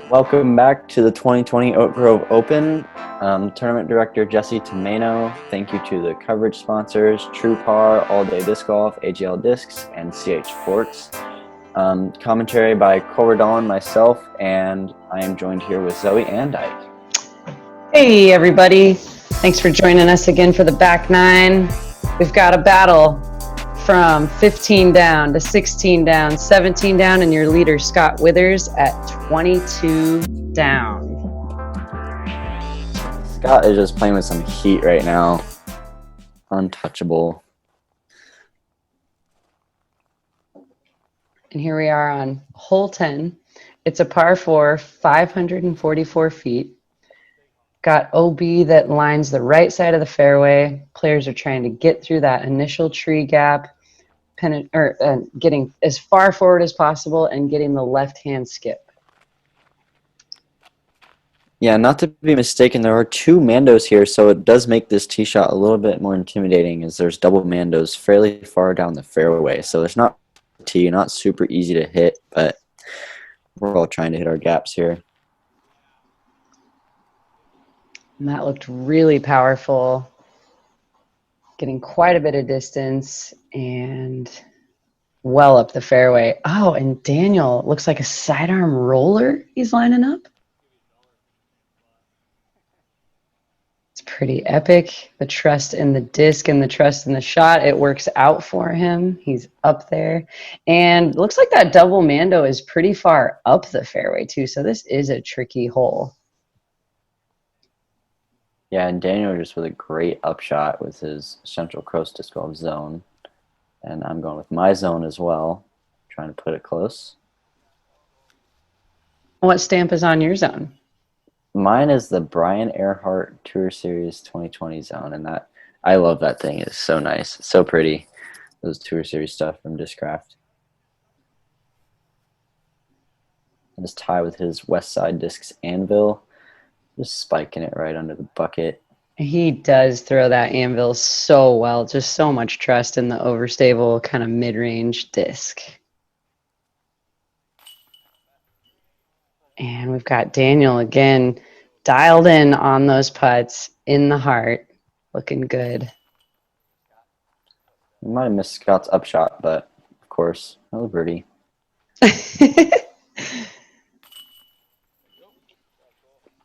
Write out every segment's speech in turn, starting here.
Welcome back to the 2020 Oak Grove Open. Tournament Director Jesse Tomaino. Thank you to the coverage sponsors, Par, All Day Disc Golf, AGL Discs, and CH Sports. Commentary by Redalen, myself, and I am joined here with Zoe Andyke. Hey everybody, thanks for joining us again for the back nine. We've got a battle from 15 down to 16 down, 17 down, and your leader Scott Withers at 22 down. Scott is just playing with some heat right now. Untouchable. And here we are on hole 10. It's a par 4, 544 feet. Got OB that lines the right side of the fairway. Players are trying to get through that initial tree gap, getting as far forward as possible and getting the left-hand skip. Yeah, not to be mistaken, there are two Mandos here, so it does make this tee shot a little bit more intimidating as there's double Mandos fairly far down the fairway. So there's not tee, not super easy to hit, but we're all trying to hit our gaps here. And that looked really powerful, getting quite a bit of distance and well up the fairway. Oh, and Daniel looks like a sidearm roller he's lining up. It's pretty epic. The trust in the disc and the trust in the shot, it works out for him. He's up there. And looks like that double Mando is pretty far up the fairway too, so this is a tricky hole. Yeah, and Daniel just with a great upshot with his Central Coast Disc Golf zone. And I'm going with my zone as well, trying to put it close. What stamp is on your zone? Mine is the Brian Earhart Tour Series 2020 zone, and that I love that thing. It's so nice. It's so pretty. Those Tour Series stuff from Discraft. And just tie with his West Side Discs Anvil. Just spiking it right under the bucket. He does throw that anvil so well. Just so much trust in the overstable kind of mid-range disc. And we've got Daniel again dialed in on those putts in the heart. Looking good. We might have missed Scott's upshot, but of course, another birdie.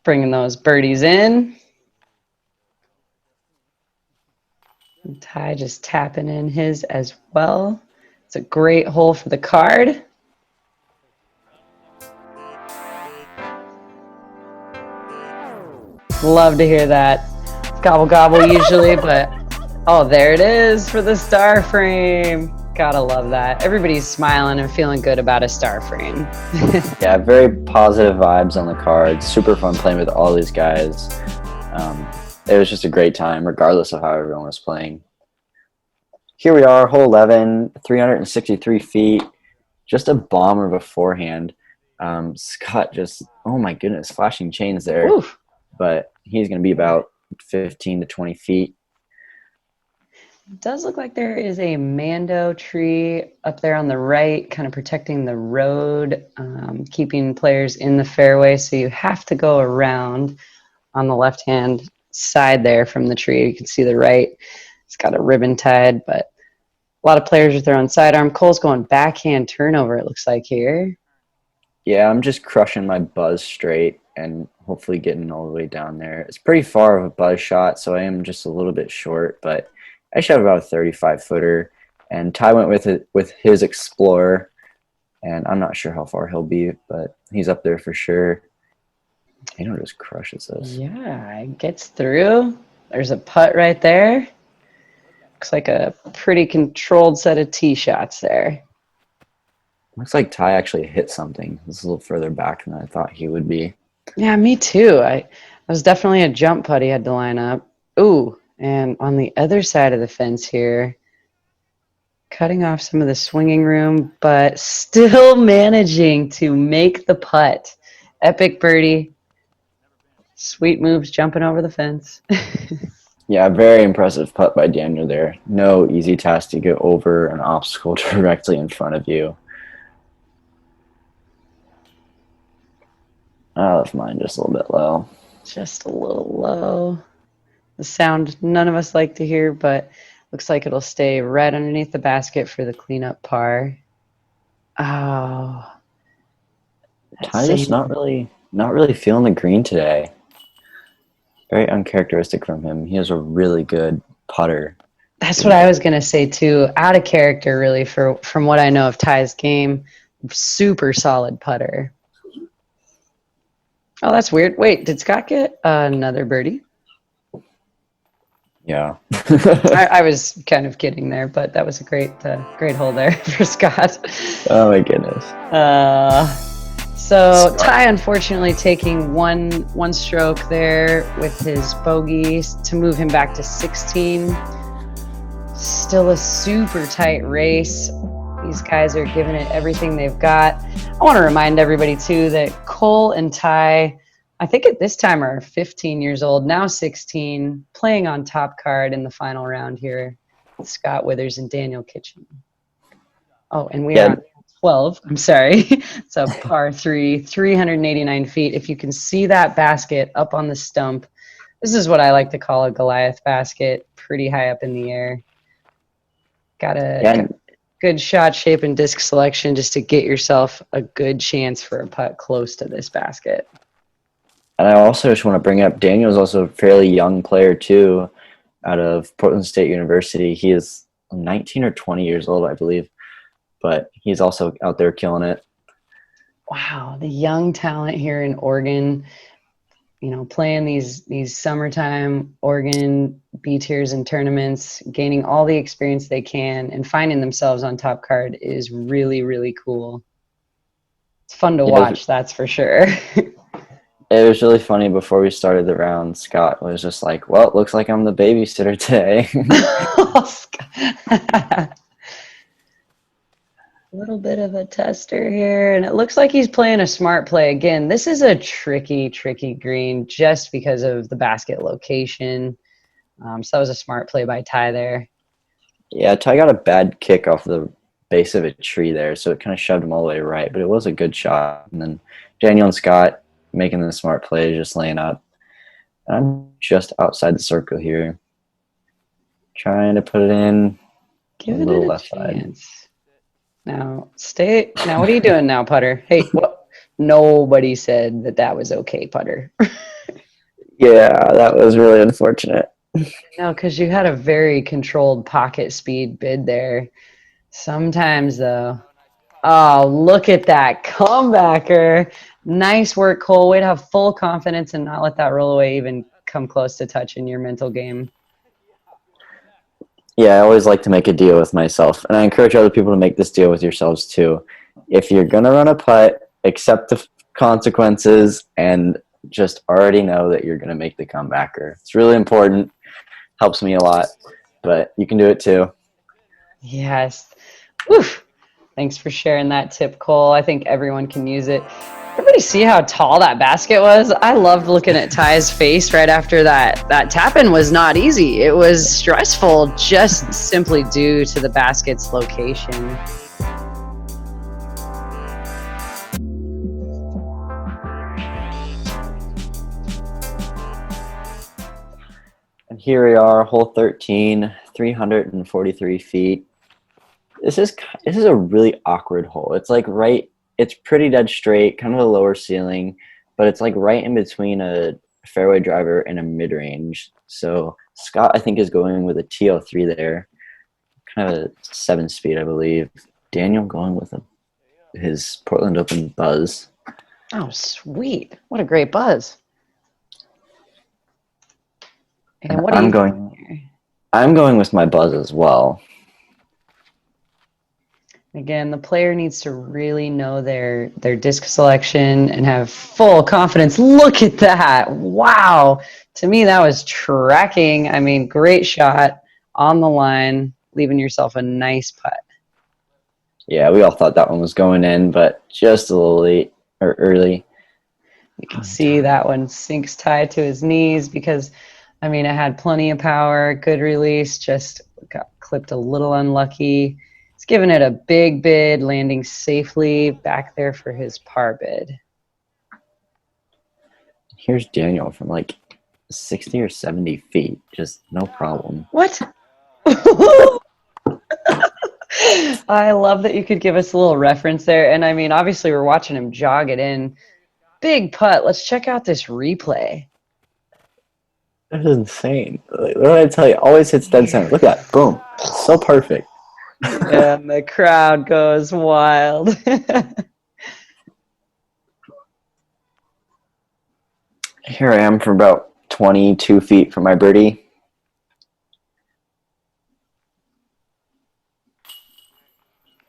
Bringing those birdies in. And Ty just tapping in his as well. It's a great hole for the card. Love to hear that. Gobble gobble usually, but oh, there it is for the star frame. Gotta love that. Everybody's smiling and feeling good about a star frame. Yeah, very positive vibes on the card. Super fun playing with all these guys. It was just a great time, regardless of how everyone was playing. Here we are, hole 11, 363 feet. Just a bomber beforehand. Scott just, oh my goodness, flashing chains there. Oof. But he's going to be about 15 to 20 feet. It does look like there is a Mando tree up there on the right, kind of protecting the road, keeping players in the fairway. So you have to go around on the left-hand side there from the tree. You can see the right. It's got a ribbon tied, but a lot of players are throwing sidearm. Cole's going backhand turnover, it looks like here. Yeah, I'm just crushing my buzz straight and hopefully getting all the way down there. It's pretty far of a buzz shot, so I am just a little bit short, but I should have about a 35-footer. And Ty went with it with his Explorer, and I'm not sure how far he'll be, but he's up there for sure. Daniel just crushes this. Yeah, it gets through. There's a putt right there. Looks like a pretty controlled set of tee shots there. Looks like Ty actually hit something. It's a little further back than I thought he would be. Yeah, me too. I was definitely a jump putt he had to line up. Ooh, and on the other side of the fence here, cutting off some of the swinging room, but still managing to make the putt. Epic birdie. Sweet moves jumping over the fence. Yeah, very impressive putt by Daniel there. No easy task to get over an obstacle directly in front of you. I left mine just a little bit low. Just a little low. The sound none of us like to hear, but looks like it'll stay right underneath the basket for the cleanup par. Oh, that Ty just same. not really feeling the green today. Very uncharacteristic from him. He has a really good putter. That's what Really I was good. gonna say too. Out of character, really, for from what I know of Ty's game. Super solid putter. Oh, that's weird. Wait, did Scott get another birdie? Yeah. I was kind of kidding there, but that was a great hole there for Scott. Oh my goodness. Uh, so Scott. Ty, unfortunately, taking one stroke there with his bogey to move him back to 16. Still a super tight race. These guys are giving it everything they've got. I want to remind everybody too that Cole and Ty, I think at this time are 15 years old, now 16, playing on top card in the final round here. Scott Withers and Daniel Kitchen. Oh, and we are Yeah, on 12. I'm sorry. It's a par three, 389 feet. If you can see that basket up on the stump, this is what I like to call a Goliath basket, pretty high up in the air. Got a yeah, good shot shape and disc selection just to get yourself a good chance for a putt close to this basket. and I also just want to bring up Daniel's also a fairly young player too, out of Portland State University. He is 19 or 20 years old, I believe, but he's also out there killing it. Wow, the young talent here in Oregon, playing these summertime Oregon B tiers and tournaments, gaining all the experience they can, and finding themselves on top card is really, really cool. It's fun to Yeah, watch, that's for sure. it was really funny before we started the round. Scott was just like, "Well, it looks like I'm the babysitter today." A little bit of a tester here, and it looks like he's playing a smart play. Again, this is a tricky green just because of the basket location. So that was a smart play by Ty there. Yeah, Ty got a bad kick off the base of a tree there, so it kind of shoved him all the way right, but it was a good shot. And then Daniel and Scott making the smart play, just laying up. I'm just outside the circle here, trying to put it in a Giving it little a left side. chance. Now, stay. Now, what are you doing now, putter? Hey, what? Nobody said that was okay, putter. Yeah, that was really unfortunate. No, because you had a very controlled pocket speed bid there. Sometimes, though, oh, look at that comebacker. Nice work, Cole. Way to have full confidence and not let that roll away even come close to touching your mental game. Yeah, I always like to make a deal with myself, and I encourage other people to make this deal with yourselves too. If you're gonna run a putt, accept the consequences and just already know that you're gonna make the comebacker. It's really important. Helps me a lot, but you can do it too. Yes. Oof. Thanks for sharing that tip, Cole. I think everyone can use it. Everybody see how tall that basket was? I loved looking at Ty's face right after that. That tap-in was not easy. It was stressful just simply due to the basket's location. And here we are, hole 13, 343 feet. This is a really awkward hole. It's like right. It's pretty dead straight, kind of a lower ceiling, but it's like right in between a fairway driver and a mid range. So Scott, I think, is going with a TO3 there, kind of a 7 speed, I believe. Daniel going with his Portland Open Buzz. Oh, sweet. What a great buzz. And And what are you doing here? I'm going with my Buzz as well. Again, the player needs to really know their disc selection and have full confidence. Look at that. Wow. To me, that was tracking. I mean, great shot on the line, leaving yourself a nice putt. Yeah, we all thought that one was going in, but just a little late or early. You can see that one sinks Ty to his knees because, I mean, it had plenty of power, good release, just got clipped a little unlucky. He's giving it a big bid, landing safely back there for his par bid. Here's Daniel from like 60 or 70 feet. Just no problem. What? I love that you could give us a little reference there. And I mean, obviously, we're watching him jog it in. Big putt. Let's check out this replay. That is insane. Like, what did I tell you? Always hits dead center. Look at that. Boom. So perfect. Yeah, and the crowd goes wild. Here I am for about 22 feet from my birdie.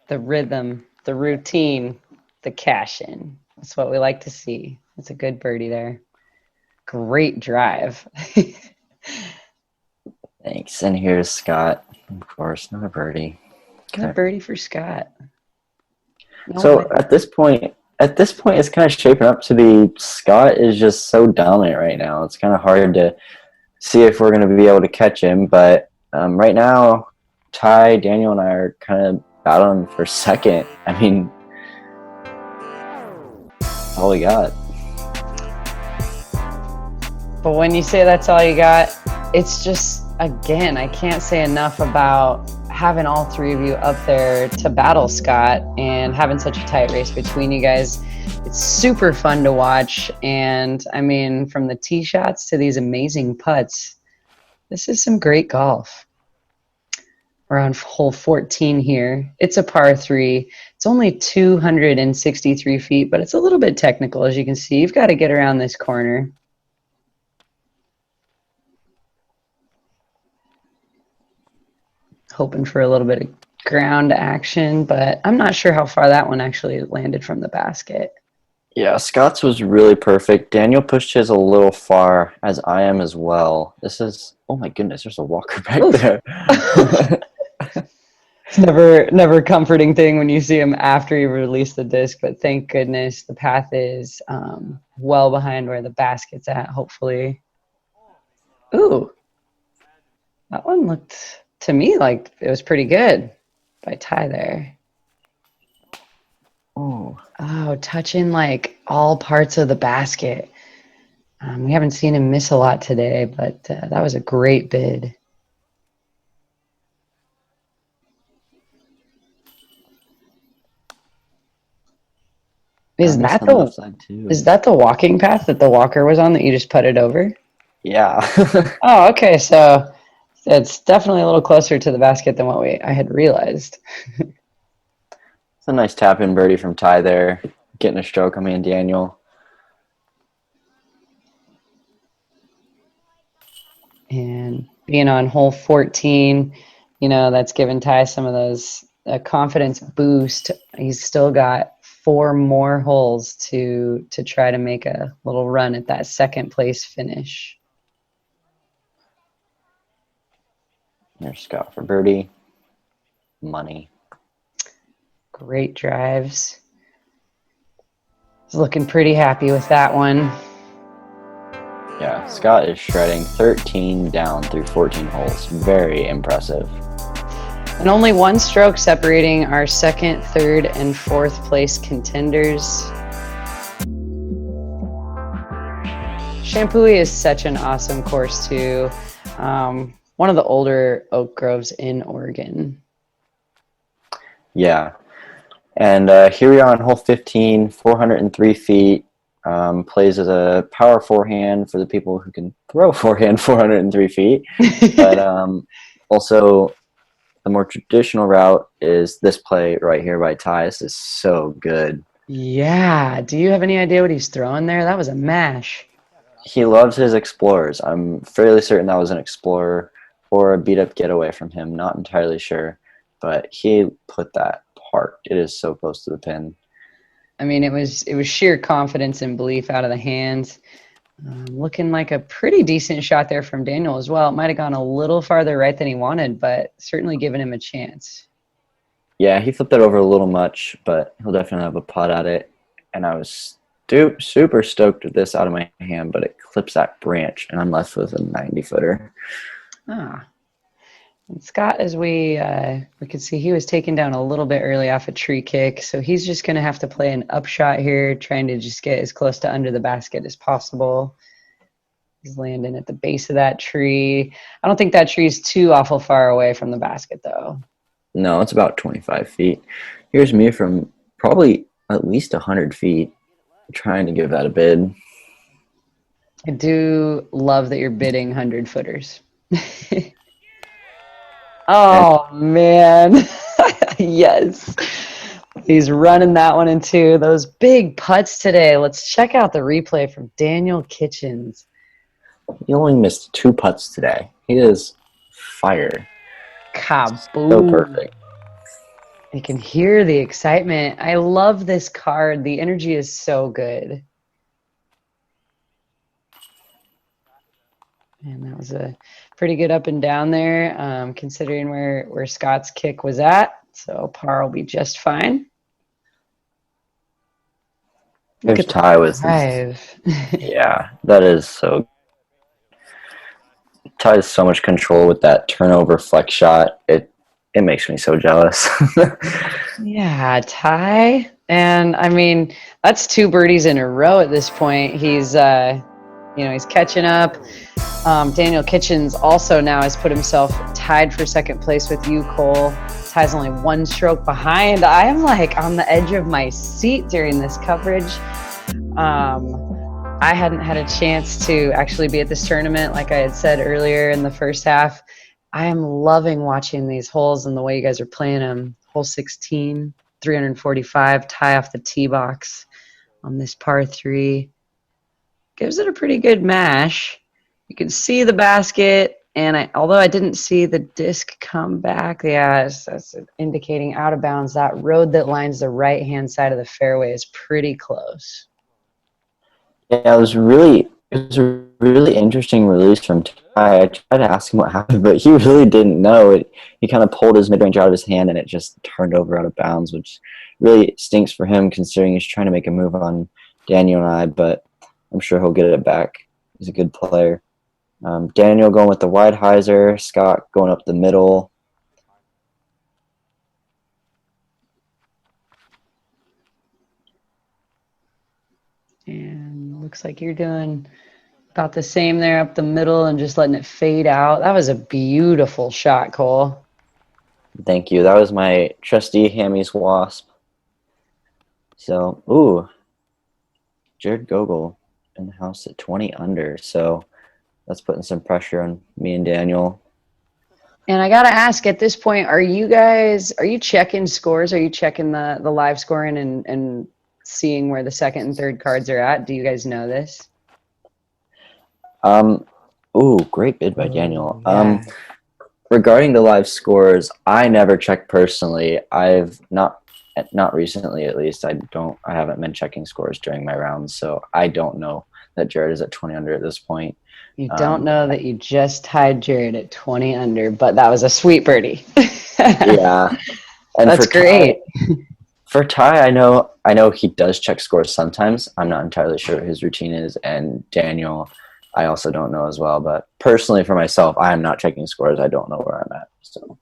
The rhythm, the routine, the cash in. That's what we like to see. That's a good birdie there. Great drive. Thanks. And here's Scott. Of course, not a birdie. Good Okay. birdie for Scott. No So way. at this point, it's kind of shaping up to be Scott is just so dominant right now. It's kind of hard to see if we're going to be able to catch him. But right now, Ty, Daniel, and I are kind of battling for second. I mean, that's all we got. But when you say that's all you got, it's just, again, I can't say enough about having all three of you up there to battle Scott and having such a tight race between you guys. It's super fun to watch. And I mean, from the tee shots to these amazing putts, this is some great golf. We're on hole 14 here. It's a par 3. It's only 263 feet, but it's a little bit technical, as you can see. You've got to get around this corner. Hoping for a little bit of ground action, but I'm not sure how far that one actually landed from the basket. Yeah, Scott's was really perfect. Daniel pushed his a little far, as I am as well. This is, oh my goodness, there's a walker back Oof. there. It's never a comforting thing when you see him after you release the disc, but thank goodness the path is well behind where the basket's at, hopefully. Ooh, that one looked to me like it was pretty good by Ty there. Oh, Touching like all parts of the basket. We haven't seen him miss a lot today, but that was a great bid. I Is missed that on the left the side too. is that the walking path that the walker was on that you just putted over? Yeah. Oh, okay. So it's definitely a little closer to the basket than what I had realized. It's a nice tap in birdie from Ty there. Getting a stroke on me and Daniel. And being on hole 14, that's given Ty some of those confidence boost. He's still got 4 more holes to try to make a little run at that second place finish. There's Scott for birdie. Money. Great drives. He's looking pretty happy with that one. Yeah, Scott is shredding 13 down through 14 holes. Very impressive. And only 1 stroke separating our second, third, and fourth place contenders. Shampooey is such an awesome course too. One of the older oak groves in Oregon. Yeah. And here we are on hole 15, 403 feet. Plays as a power forehand for the people who can throw forehand 403 feet. But also, the more traditional route is this play right here by Ty. This is so good. Yeah. Do you have any idea what he's throwing there? That was a mash. He loves his Explorers. I'm fairly certain that was an Explorer or a beat-up getaway from him. Not entirely sure. But he put that parked. It is so close to the pin. I mean, it was sheer confidence and belief out of the hands. Looking like a pretty decent shot there from Daniel as well. It might have gone a little farther right than he wanted, but certainly given him a chance. Yeah, he flipped that over a little much, but he'll definitely have a putt at it. And I was super stoked with this out of my hand, but it clips that branch, and I'm left with a 90-footer. Ah. And Scott, as we could see, he was taken down a little bit early off a tree kick, so he's just going to have to play an upshot here, trying to just get as close to under the basket as possible. He's landing at the base of that tree. I don't think that tree is too awful far away from the basket, though. No, it's about 25 feet. Here's me from probably at least 100 feet trying to give that a bid. I do love that you're bidding 100-footers. And Oh, man. Yes. He's running that one into those big putts today. Let's check out the replay from Daniel Kitchens. he only missed 2 putts today. He is fire. So Kaboom. perfect. You can hear the excitement. I love this card. The energy is so good. And that was a pretty good up and down there, considering where Scott's kick was at. So par will be just fine. Look There's at Ty the with his, drive. yeah, that is so. Ty has so much control with that turnover flex shot. It makes me so jealous. Yeah, Ty. And I mean, that's 2 birdies in a row at this point. He's he's catching up. Daniel Kitchens also now has put himself tied for second place with you, Cole. Ty's only 1 stroke behind. I am like on the edge of my seat during this coverage. I hadn't had a chance to actually be at this tournament, like I had said earlier in the first half. I am loving watching these holes and the way you guys are playing them. Hole 16, 345, Ty off the tee box on this par 3. Gives it a pretty good mash. You can see the basket, and although I didn't see the disc come back, yeah, that's indicating out of bounds. That road that lines the right-hand side of the fairway is pretty close. Yeah, it was a really interesting release from Ty. I tried to ask him what happened, but he really didn't know. He kind of pulled his mid range out of his hand, and it just turned over out of bounds, which really stinks for him considering he's trying to make a move on Daniel and I. But I'm sure he'll get it back. He's a good player. Daniel going with the wide hyzer, Scott going up the middle. And looks like you're doing about the same there up the middle and just letting it fade out. That was a beautiful shot, Cole. Thank you. That was my trusty Hammy's Wasp. So, Jared Gogol in the house at 20 under. So that's putting some pressure on me and Daniel. And I gotta ask, at this point, are you checking scores? Are you checking the live scoring and seeing where the second and third cards are at? Do you guys know this? Great bid by Daniel. Yeah. Regarding the live scores, I never check personally. I've not recently, at least. I haven't been checking scores during my rounds, so I don't know that Jared is at 20 under at this point. You don't know that you just tied Jared at 20 under, but that was a sweet birdie. Yeah. And That's great. For Ty, I know he does check scores sometimes. I'm not entirely sure what his routine is, and Daniel, I also don't know as well. But personally, for myself, I am not checking scores. I don't know where I'm at. So,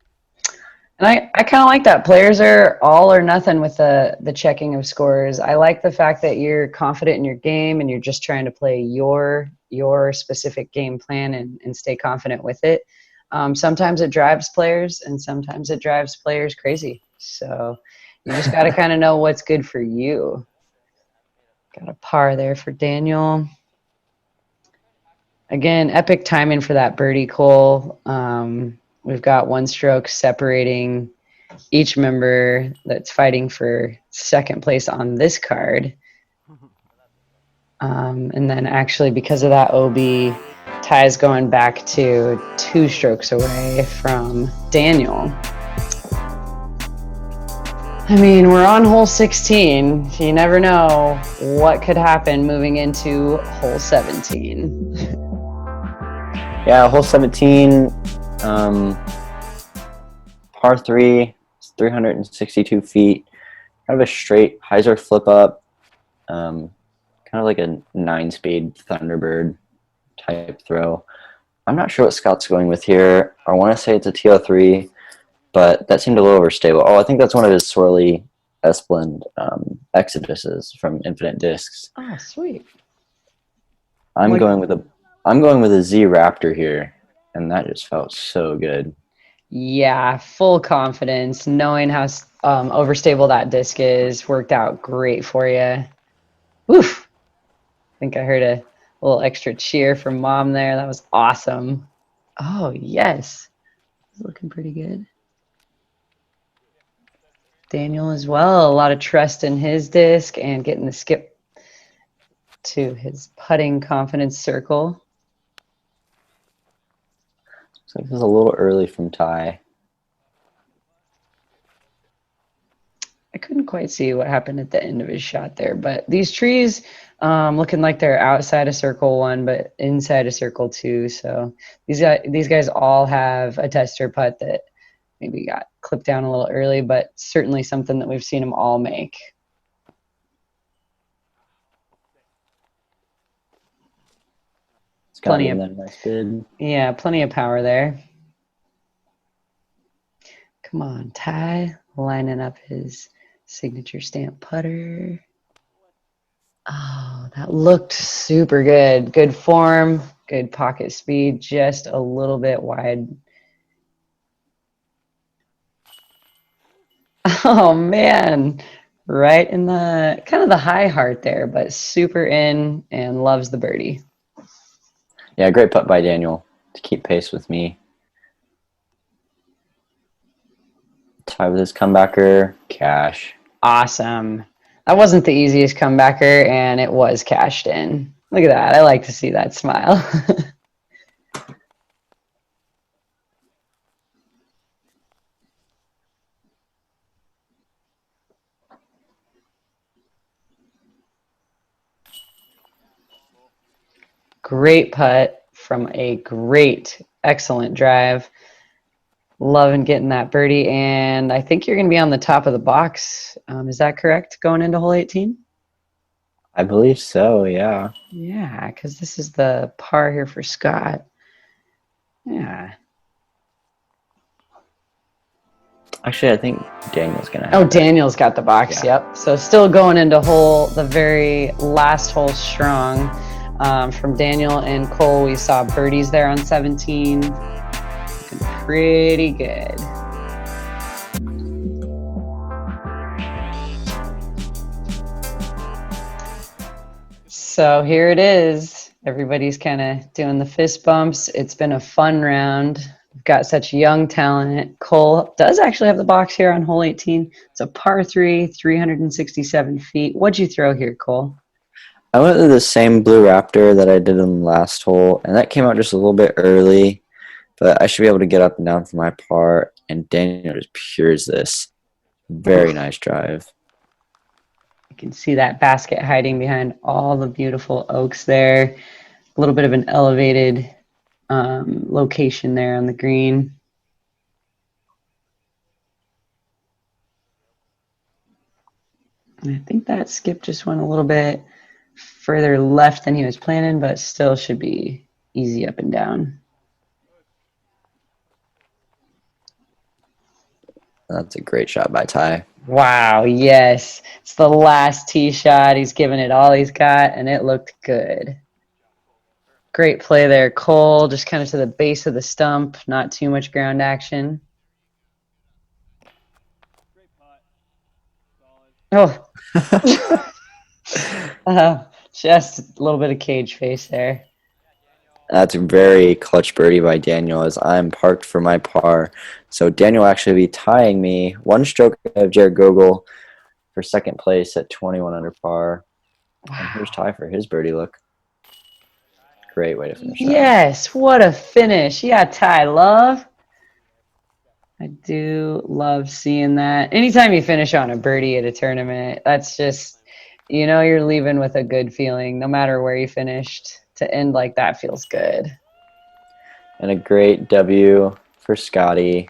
and I kind of like that. Players are all or nothing with the checking of scores. I like the fact that you're confident in your game and you're just trying to play your specific game plan and stay confident with it. Sometimes it drives players, and sometimes it drives players crazy. So you just got to kind of know what's good for you. Got a par there for Daniel. Again, epic timing for that birdie, Cole. We've got 1 stroke separating each member that's fighting for second place on this card. And then actually, because of that OB, Ty's going back to 2 strokes away from Daniel. I mean, we're on hole 16. You never know what could happen moving into hole 17. yeah, hole 17, par 3, 362 feet. Kind of a straight hyzer flip up. Kind of like a 9-speed Thunderbird type throw. I'm not sure what Scott's going with here. I want to say it's a TL3, but that seemed a little overstable. Oh, I think that's one of his Swirly S-Blend Exoduses from Infinite Discs. Oh, sweet. I'm Like, going with a Z Raptor here, and that just felt so good. yeah, full confidence, knowing how overstable that disc is, worked out great for you. Woof. I think I heard a little extra cheer from mom there. That was awesome. Oh, yes. It's looking pretty good. Daniel as well. A lot of trust in his disc and getting the skip to his putting confidence circle. Looks like this is a little early from Ty. I couldn't quite see what happened at the end of his shot there, but these trees looking like they're outside of circle one, but inside of circle two. So these guys all have a tester putt that maybe got clipped down a little early, but certainly something that we've seen them all make. Scotty in that nice bid. Yeah, plenty of power there. Come on, Ty, lining up his signature stamp putter. Oh, that looked super good. Good form, good pocket speed, just a little bit wide. Oh man, right in the kind of the high heart there, but super in and loves the birdie. Yeah, great putt by Daniel to keep pace with me. Ty with his comebacker, cash. Awesome. That wasn't the easiest comebacker, and it was cashed in. Look at that. I like to see that smile. Great putt from a great, excellent drive. Loving getting that birdie, and I think you're going to be on the top of the box. Is that correct, going into hole 18? I believe so, yeah. Yeah, because this is the par here for Scott. Yeah. Actually, I think Daniel's going to Oh, have it. Daniel's got the box. Yeah. Yep. So still going into the very last hole strong. From Daniel and Cole, we saw birdies there on 17. Looking pretty good. So here it is. Everybody's kind of doing the fist bumps. It's been a fun round. We've got such young talent. Cole does actually have the box here on hole 18. It's a par 3, 367 feet. What'd you throw here, Cole? I went with the same blue Raptor that I did in the last hole, and that came out just a little bit early, but I should be able to get up and down for my par, and Daniel just pures this. Very nice drive. You can see that basket hiding behind all the beautiful oaks there. A little bit of an elevated location there on the green. And I think that skip just went a little bit further left than he was planning, but still should be easy up and down. That's a great shot by Ty. Wow, yes. It's the last tee shot. He's given it all he's got, and it looked good. Great play there, Cole, just kind of to the base of the stump, not too much ground action. Oh, just a little bit of cage face there. That's a very clutch birdie by Daniel as I'm parked for my par. So Daniel will actually be tying me one stroke of Jared Gogol for second place at 21 under par. Wow. And here's Ty for his birdie look. Great way to finish that. Yes, what a finish. Yeah, Ty, love. I do love seeing that. Anytime you finish on a birdie at a tournament, that's just, you know, you're leaving with a good feeling no matter where you finished. To end like that feels good. And a great W for Scotty.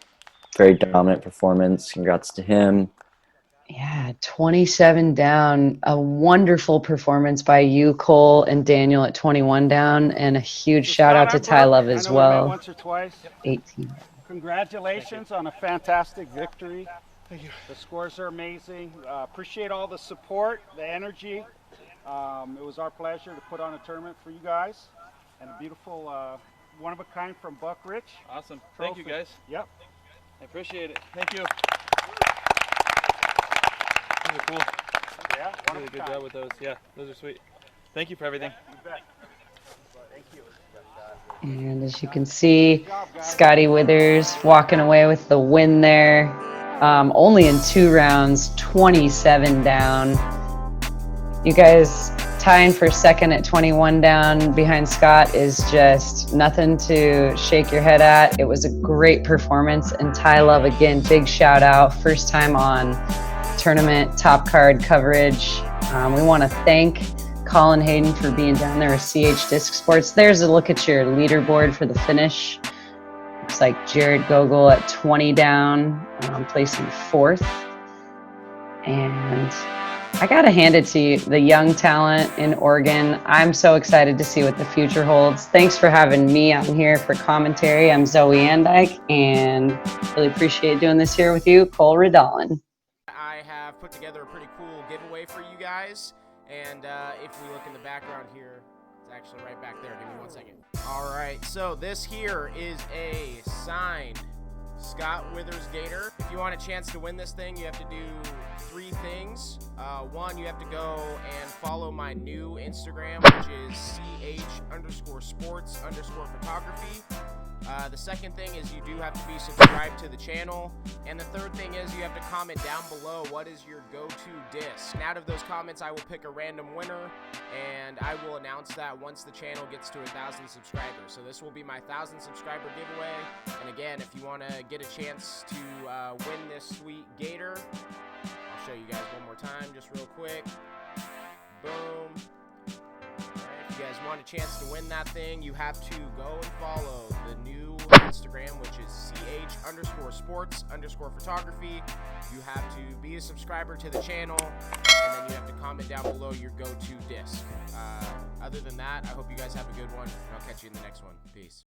Very dominant performance. Congrats to him. Yeah, 27 down. A wonderful performance by you, Cole, and Daniel at 21 down, and a huge So shout Scott, out to I'm Ty Burke. Love I as know we met well. once or twice. 18 down. Congratulations on a fantastic victory. Thank you. The scores are amazing. Appreciate all the support, the energy. It was our pleasure to put on a tournament for you guys, and a beautiful, one of a kind from Buck Rich. Awesome. Trophy. Thank you, guys. Yep. I appreciate it. Thank you. Those are cool. Yeah. You One did a of a good kind. job with those. Yeah, those are sweet. Thank you for everything. You bet. Thank you. And as you can see, Scotty Withers walking away with the win there. Only in 2 rounds, 27 down. You guys tying for second at 21 down behind Scott is just nothing to shake your head at. It was a great performance, and Ty Love, again, big shout out. First time on tournament top card coverage. We want to thank Colin Hayden for being down there with CH Disc Sports. There's a look at your leaderboard for the finish. Looks like Jared Gogol at 20 down, placing 4th. And I got to hand it to you, the young talent in Oregon. I'm so excited to see what the future holds. Thanks for having me on here for commentary. I'm Zoe Andyke, and really appreciate doing this here with you, Cole Redalen. I have put together a pretty cool giveaway for you guys, and if we look in the background here, it's actually right back there. Give me 1 second. All right, so this here is a signed Scott Withers Gator. If you want a chance to win this thing, you have to do 3 things. 1, you have to go and follow my new Instagram, which is ch_sports_photography. The second thing is you do have to be subscribed to the channel. And the third thing is you have to comment down below what is your go-to disc. And out of those comments, I will pick a random winner, and I will announce that once the channel gets to 1,000 subscribers. So this will be my 1,000 subscriber giveaway. And again, if you want to get a chance to win this sweet gator, I'll show you guys one more time just real quick. Boom. Alright, if you guys want a chance to win that thing, you have to go and follow the new Instagram, which is ch_sports_photography. You have to be a subscriber to the channel, and then you have to comment down below your go-to disc. Other than that, I hope you guys have a good one, and I'll catch you in the next one. Peace.